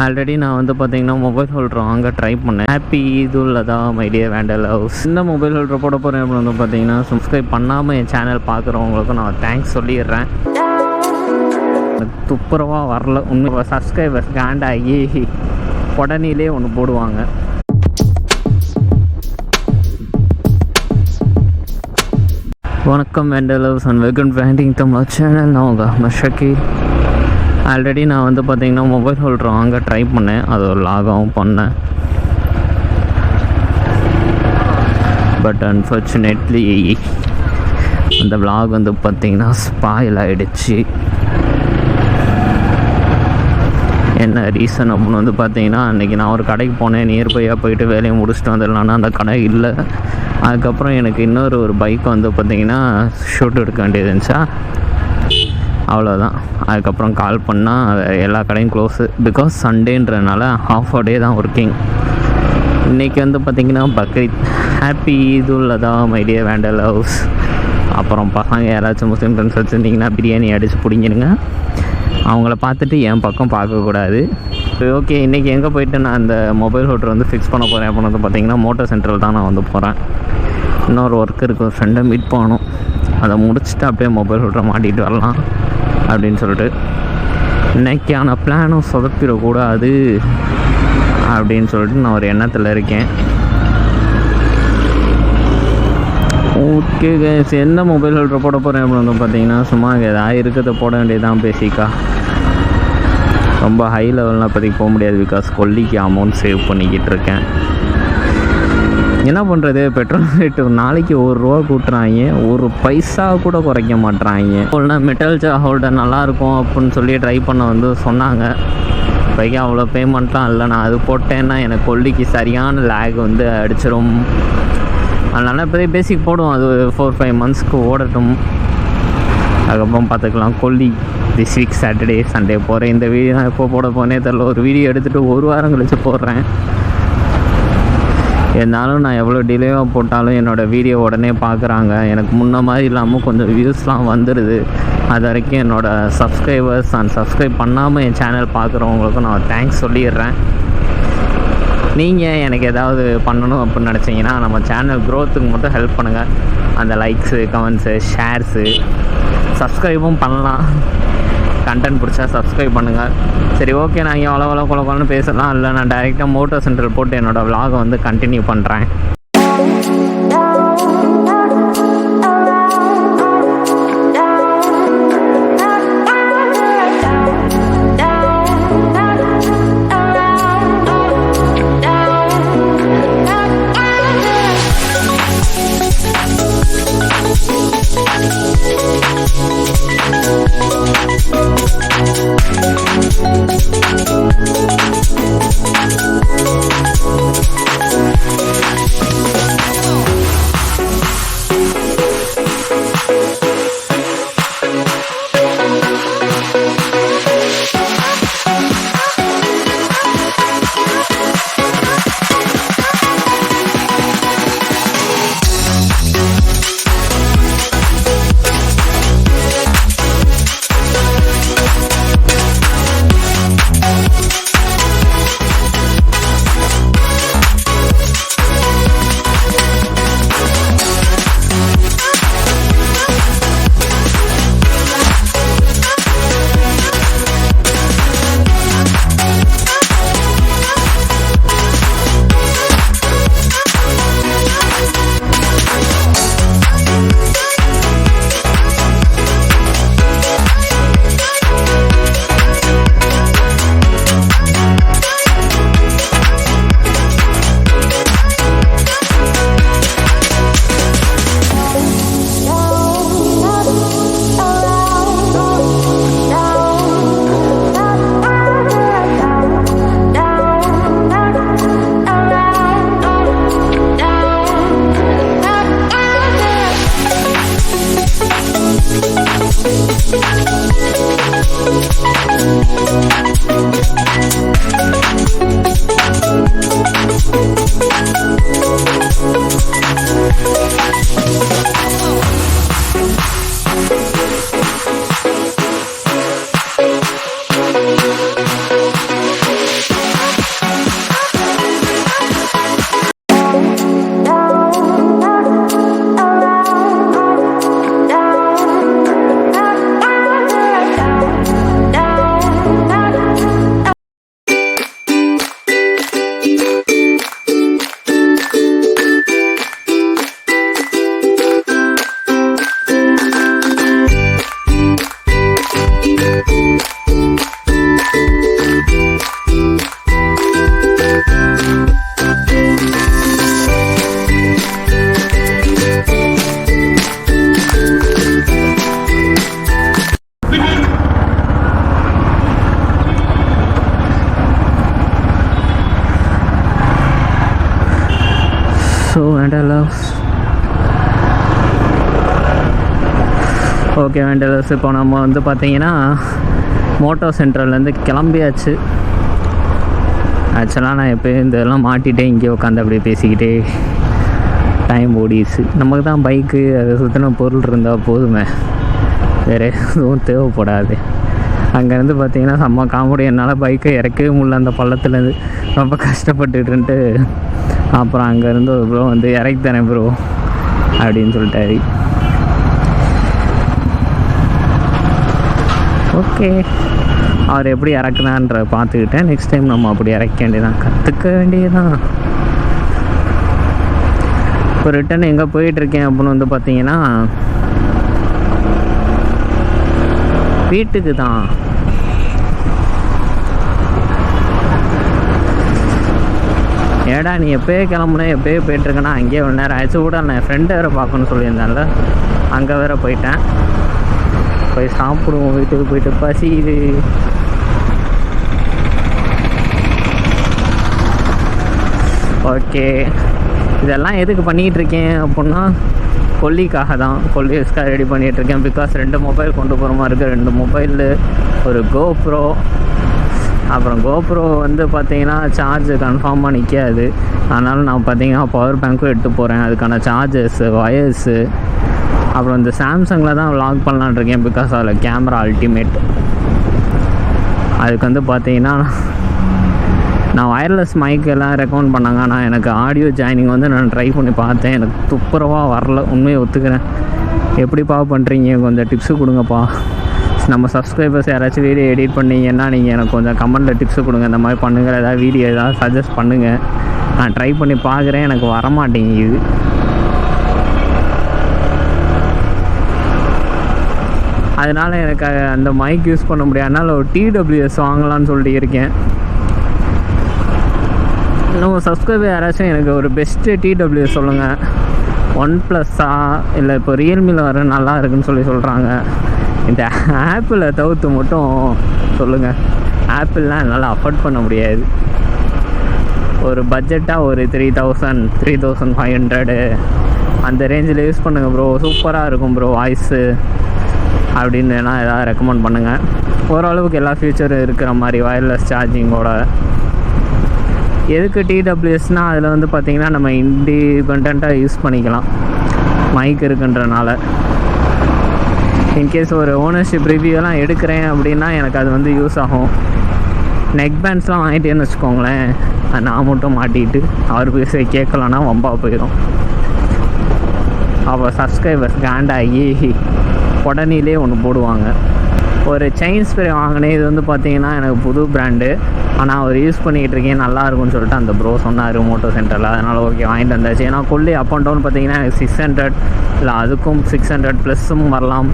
Already நான் வந்து பார்த்தீங்கன்னா மொபைல் ஹோல்டர் வாங்க ட்ரை பண்ணேன். ஹாப்பி இதுல தான் மை டியர் wanderloves. இந்த மொபைல் ஹோல்டர் போட போகிறேன் அப்படின்னு வந்து பார்த்தீங்கன்னா சப்ஸ்கிரைப் பண்ணாமல் என் சேனல் பார்க்குறவங்களுக்கும் நான் தேங்க்ஸ் சொல்லிடுறேன். எனக்கு துப்புரவாக வரல உண்மை. சப்ஸ்கிரைபர்ஸ் காண்டாகி உடனேலே ஒன்று போடுவாங்க. வணக்கம் wanderloves and welcome banding Tamil channel. நான் உங்கள் அஹமத் ஷக்கீல். ஆல்ரெடி நான் வந்து பார்த்தீங்கன்னா மொபைல் ஹோல்டர் வாங்க ட்ரை பண்ணேன். அது ஒரு லாகவும் பண்ணேன். பட் அன்ஃபார்ச்சுனேட்லி அந்த vlog வந்து பார்த்திங்கன்னா ஸ்பாயில் ஆகிடுச்சு. என்ன ரீசன் அப்படின்னு வந்து பார்த்தீங்கன்னா, அன்றைக்கி நான் ஒரு கடைக்கு போனேன். நியர்பையாக போயிட்டு வேலையை முடிச்சுட்டு வந்துடலான்னா அந்த கடை இல்லை. அதுக்கப்புறம் எனக்கு ஒரு பைக் வந்து பார்த்திங்கன்னா ஷூட் எடுக்க வேண்டியது இருந்துச்சா, அவ்வளோதான். அதுக்கப்புறம் கால் பண்ணால் எல்லா கடையும் க்ளோஸு. பிகாஸ் சண்டேன்றனால ஹாஃப் அ டே தான் ஒர்க்கிங். இன்றைக்கி வந்து பார்த்திங்கன்னா பக்ரீத். ஹாப்பி இதுல தான் மை டியர் wanderloves. அப்புறம் பசங்க யாராச்சும் முஸ்லீம் ஃப்ரெண்ட்ஸ் வச்சுருந்திங்கன்னா பிரியாணி அடித்து பிடிங்கிடுங்க. அவங்கள பார்த்துட்டு என் பக்கம் பார்க்கக்கூடாது. ஓகே, இன்றைக்கி எங்கே போயிட்டு நான் அந்த மொபைல் ஹோல்டர் வந்து ஃபிக்ஸ் பண்ண போகிறேன் அப்படின்னு வந்து பார்த்திங்கன்னா மோட்டோ சென்ட்ரல் தான் நான் வந்து போகிறேன். இன்னொரு ஒர்க் இருக்குது, ஒரு ஃப்ரெண்டை மீட் பண்ணணும். அதை முடிச்சுட்டு அப்படியே மொபைல் ஹோல்டரை மாட்டிகிட்டு வரலாம் அப்படின்னு சொல்லிட்டு இன்றைக்கான பிளானும் சொதப்பிடக்கூடாது அப்படின்னு சொல்லிட்டு நான் ஒரு எண்ணத்தில் இருக்கேன். ஓகே கைஸ், என்ன மொபைல் ஹோல்டர் போட போகிறேன் அப்படின்னு வந்து பார்த்தீங்கன்னா சும்மா ஏதாவது இருக்கிறத போட வேண்டியதுதான் பேசிக்கா. ரொம்ப ஹை லெவல்லாம் இப்போதைக்கு போக முடியாது. பிகாஸ் கொல்லிக்கு அமௌண்ட் சேவ் பண்ணிக்கிட்டு இருக்கேன். என்ன பண்ணுறது, பெட்ரோல் ரேட்டு ஒரு நாளைக்கு ₹1 கூட்டுறாங்க, ஒரு பைசா கூட குறைக்க மாட்டுறாங்க. இல்லைனா மெட்டல் ஹோல்டர் நல்லாயிருக்கும் அப்படின்னு சொல்லி ட்ரை பண்ண வந்து சொன்னாங்க. பைக்கா அவ்வளோ பேமெண்ட்லாம் இல்லை. நான் அது போட்டேன்னா எனக்கு கொல்லிக்கு சரியான லேக் வந்து அடிச்சிடும். அதனால் இப்போதே பேசிக் போடுவோம். அது 4-5 மந்த்ஸ்க்கு ஓடட்டும். அதுக்கப்புறம் பார்த்துக்கலாம். கொல்லி திஸ் வீக் சாட்டர்டே சண்டே போகிறேன். இந்த வீடியோ நான் எப்போ போட போனே தெரில. ஒரு வீடியோ எடுத்துகிட்டு 1 வாரம் கழித்து போடுறேன். இருந்தாலும் நான் எவ்வளோ டிலேவாக போட்டாலும் என்னோடய வீடியோ உடனே பார்க்குறாங்க. எனக்கு முன்ன மாதிரி இல்லாமல் கொஞ்சம் வியூஸ்லாம் வந்துடுது. அது வரைக்கும் என்னோடய சப்ஸ்கிரைபர்ஸ் அண்ட் சப்ஸ்கிரைப் பண்ணாமல் என் சேனல் பார்க்குறவங்களுக்கும் நான் தேங்க்ஸ் சொல்லிடுறேன். நீங்கள் எனக்கு ஏதாவது பண்ணணும் அப்படின்னு நினச்சிங்கன்னா நம்ம சேனல் க்ரோத்துக்கு மட்டும் ஹெல்ப் பண்ணுங்கள். அந்த லைக்ஸு, கமெண்ட்ஸு, ஷேர்ஸு, சப்ஸ்கிரைபும் பண்ணலாம். கண்டென்ட் பிடிச்சா சப்ஸ்கிரைப் பண்ணுங்கள். சரி, ஓகே, நான் இங்கே கொலன்னு பேசலாம். இல்லை, நான் டைரெக்டாக மோட்டோ சென்ட்ரல் போட்டு என்னோடய vlog வந்து கண்டினியூ பண்ணுறேன். ஸோ wanderloves ஓகே wanderloves இப்போ நம்ம வந்து பார்த்தீங்கன்னா மோட்டோ சென்டர்லேருந்து கிளம்பியாச்சு. ஆக்சுவலாக நான் எப்போயும் இதெல்லாம் மாட்டிகிட்டே இங்கே உட்காந்து அப்படியே பேசிக்கிட்டே டைம் ஓடிடுச்சு. நமக்கு தான் பைக்கு அதை சுற்றின பொருள் இருந்தால் போதுமே, வேறு எதுவும் தேவைப்படாது. அங்கேருந்து பார்த்தீங்கன்னா செம்ம காமெடி, என்னால் பைக்கை இறக்கவே முடியல அந்த பள்ளத்துலேருந்து, ரொம்ப கஷ்டப்பட்டுட்டு. அப்புறம் அங்கேருந்து ஒரு ப்ரோ வந்து இறக்கி தரேன் ப்ரோ அப்படின்னு சொல்லிட்டாரு. ஓகே, அவர் எப்படி இறக்குனான்ற பார்த்துக்கிட்டேன். நெக்ஸ்ட் டைம் நம்ம அப்படி இறக்க வேண்டியதான், கற்றுக்க வேண்டியதான். இப்போ ரிட்டன் எங்கே போயிட்டுருக்கேன் அப்படின்னு வந்து பார்த்தீங்கன்னா வீட்டுக்கு தான். ஏடா நீ எப்போயே கிளம்புனே எப்போயே போயிட்டுருக்கேன்னா அங்கேயே ஒரு நேரம் ஆயிடுச்சு கூட. நான் என் ஃப்ரெண்டை வேறு பார்க்கணுன்னு சொல்லியிருந்தேன்ல, அங்கே வேறு போயிட்டேன். போய் சாப்பிடுவோம், வீட்டுக்கு போயிட்டு பசிக்குது. ஓகே, இதெல்லாம் எதுக்கு பண்ணிகிட்டு இருக்கேன் அப்படின்னா கொல்லிக்காக தான். கொல்லி எஸ்க்காக ரெடி பண்ணிகிட்ருக்கேன். பிகாஸ் 2 மொபைல் கொண்டு போகிற மாதிரி இருக்குது. 2 மொபைலு, ஒரு கோப்ரோ. அப்புறம் கோப்ரோ வந்து பார்த்திங்கன்னா சார்ஜ் கன்ஃபார்மாக நிற்காது. அதனால் நான் பார்த்திங்கன்னா பவர் பேங்க்கும் எடுத்து போகிறேன், அதுக்கான சார்ஜஸ்ஸு, வயர்ஸு. அப்புறம் இந்த சாம்சங்கில் தான் விலாக் பண்ணலான்னு இருக்கேன். பிகாஸ் அதில் கேமரா அல்டிமேட். அதுக்கு வந்து பார்த்திங்கன்னா நான் வயர்லெஸ் மைக் எல்லாம் ரெக்கமெண்ட் பண்ணாங்க. ஆனால் எனக்கு ஆடியோ ஜாயினிங் வந்து நான் ட்ரை பண்ணி பார்த்தேன், எனக்கு துப்புரவாக வரல. உண்மையை ஒத்துக்கிறேன். எப்படிப்பா பண்ணுறீங்க, கொஞ்சம் டிப்ஸு கொடுங்கப்பா. நம்ம சப்ஸ்கிரைபர்ஸ் யாராச்சும் வீடியோ எடிட் பண்ணிங்கன்னா நீங்கள் எனக்கு கொஞ்சம் கமெண்ட்டில் டிப்ஸு கொடுங்க. இந்த மாதிரி பண்ணுங்கள், ஏதாவது வீடியோ ஏதாவது சஜஸ்ட் பண்ணுங்கள். நான் ட்ரை பண்ணி பார்க்குறேன், எனக்கு வரமாட்டேங்குது. அதனால் எனக்கு அந்த மைக் யூஸ் பண்ண முடியாது. அதனால் ஒரு டிடபிள்யூஎஸ் வாங்கலான்னு சொல்லிட்டு இருக்கேன். இன்னும் சப்ஸ்கிரைபர் யாராச்சும் எனக்கு ஒரு பெஸ்ட்டு டிடபிள்யூஎஸ் சொல்லுங்கள். OnePlus-ஆ இல்லை இப்போ ரியல்மியில் வர நல்லா இருக்குன்னு சொல்கிறாங்க. இந்த ஆப்பிளை தவிர்த்து மட்டும் சொல்லுங்கள். ஆப்பிள்லாம் என்னால் அஃபோர்ட் பண்ண முடியாது. ஒரு பட்ஜெட்டாக ஒரு 3000 3500 அந்த ரேஞ்சில் யூஸ் பண்ணுங்கள் ப்ரோ, சூப்பராக இருக்கும் ப்ரோ வாய்ஸு அப்படின்னு வேணால் எதாவது ரெக்கமெண்ட் பண்ணுங்கள். ஓரளவுக்கு எல்லா ஃபியூச்சரும் இருக்கிற மாதிரி வயர்லெஸ் சார்ஜிங்கோட. எதுக்கு டிடபிள்யூஎஸ்னால் அதில் வந்து பார்த்திங்கன்னா நம்ம இண்டிபெண்ட்டாக யூஸ் பண்ணிக்கலாம், மைக் இருக்குன்றனால. இன்கேஸ் ஒரு ஓனர்ஷிப் ரிவ்யூலாம் எடுக்கிறேன் அப்படின்னா எனக்கு அது வந்து யூஸ் ஆகும். நெக் பேண்ட்ஸ்லாம் வாங்கிட்டேன்னு வச்சுக்கோங்களேன், நான் மட்டும் மாட்டிக்கிட்டு அவர் பேச கேட்கலன்னா வம்பா போயிடும். அப்போ சப்ஸ்கிரைபர்ஸ் காண்டாகி உடனேலே ஒன்று போடுவாங்க. ஒரு செயின் ஸ்ப்ரே வாங்கினேன். இது வந்து பார்த்திங்கன்னா எனக்கு புது பிராண்டு, ஆனால் அவர் யூஸ் பண்ணிக்கிட்டு இருக்கேன், நல்லாயிருக்குன்னு சொல்லிட்டு அந்த ப்ரோ சொன்னார் மோட்டோ சென்டரில். அதனால் ஓகே வாங்கிட்டு வந்தாச்சு. ஏன்னா கொல்லி அப் அண்ட் டவுன் பார்த்திங்கன்னா எனக்கு 600 இல்லை அதுக்கும் 600+ வரலாம்.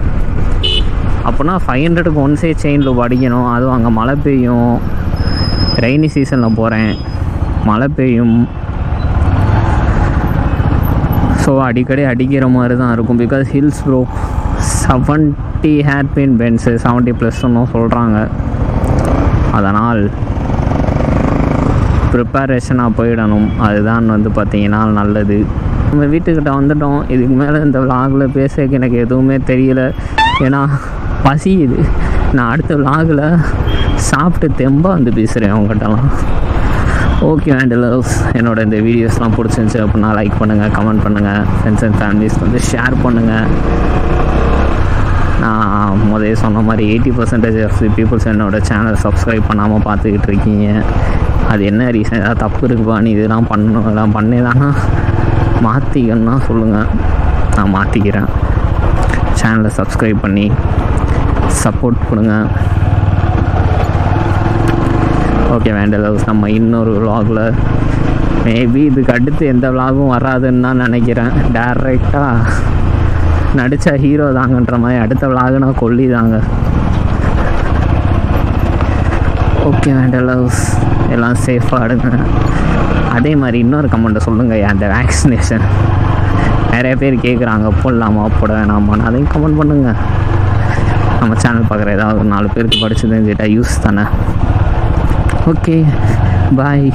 அப்படின்னா 500க்கு ஒன்ஸே செயின் லூப் அடிக்கணும். அதுவும் அங்கே மழை பெய்யும், ரெய்னி சீசனில் போகிறேன், மழை பெய்யும். ஸோ அடிக்கடி அடிக்கிற மாதிரி தான் இருக்கும். Because hills bro 70 hairpin bends 70+ன்னு சொல்கிறாங்க. அதனால் ப்ரிப்பரேஷனாக போயிடணும், அதுதான் வந்து பார்த்திங்கன்னா நல்லது. நம்ம வீட்டுக்கிட்ட வந்துட்டோம். இதுக்கு மேலே இந்த விலாகில் பேசக்கு எனக்கு எதுவுமே தெரியல, ஏன்னா பசியுது. நான் அடுத்த விலாகில் சாப்பிட்டு தெம்பாக வந்து பேசுகிறேன் அவங்ககிட்டலாம். ஓகே wanderloves, என்னோட இந்த வீடியோஸ்லாம் பிடிச்சிருந்துச்சி அப்படின்னா லைக் பண்ணுங்கள், கமெண்ட் பண்ணுங்கள், ஃப்ரெண்ட்ஸ் அண்ட் ஃபேமிலிஸ் வந்து ஷேர் பண்ணுங்கள். நான் முதல்ல சொன்ன மாதிரி 80% ஆஃப் தி பீப்புள்ஸ் என்னோடய சேனல் சப்ஸ்கிரைப் பண்ணாமல் பார்த்துக்கிட்டு இருக்கீங்க. அது என்ன ரீசன், ஏதாவது தப்பு இருக்குப்பா, நீ இதெல்லாம் பண்ணணும், இதெல்லாம் பண்ணேதானா மாற்றிக்கணும்னா சொல்லுங்கள், நான் மாற்றிக்கிறேன். சேனலை சப்ஸ்கிரைப் பண்ணி சப்போர்ட் கொடுங்க. ஓகே wanderloves, நம்ம இன்னொரு விலாகில் மேபி இதுக்கு அடுத்து எந்த விலாகும் வராதுன்னு தான் நினைக்கிறேன். டேரெக்டாக நடித்த ஹீரோ தாங்கன்ற மாதிரி அடுத்த விலாகுனா கொல்லி தாங்க. ஓகே wanderloves, எல்லாம் சேஃபாக எடுங்க. அதே மாதிரி இன்னொரு கமெண்ட்டை சொல்லுங்கள், அந்த வேக்சினேஷன் நிறைய பேர் கேட்குறாங்க, போடலாமா போட வேணாமான்னு, அதையும் கமெண்ட் பண்ணுங்கள். நம்ம சேனல் பார்க்குற ஏதாவது 4 பேருக்கு படிச்சு தெரிஞ்சுட்டா யூஸ் தானே. Okay bye.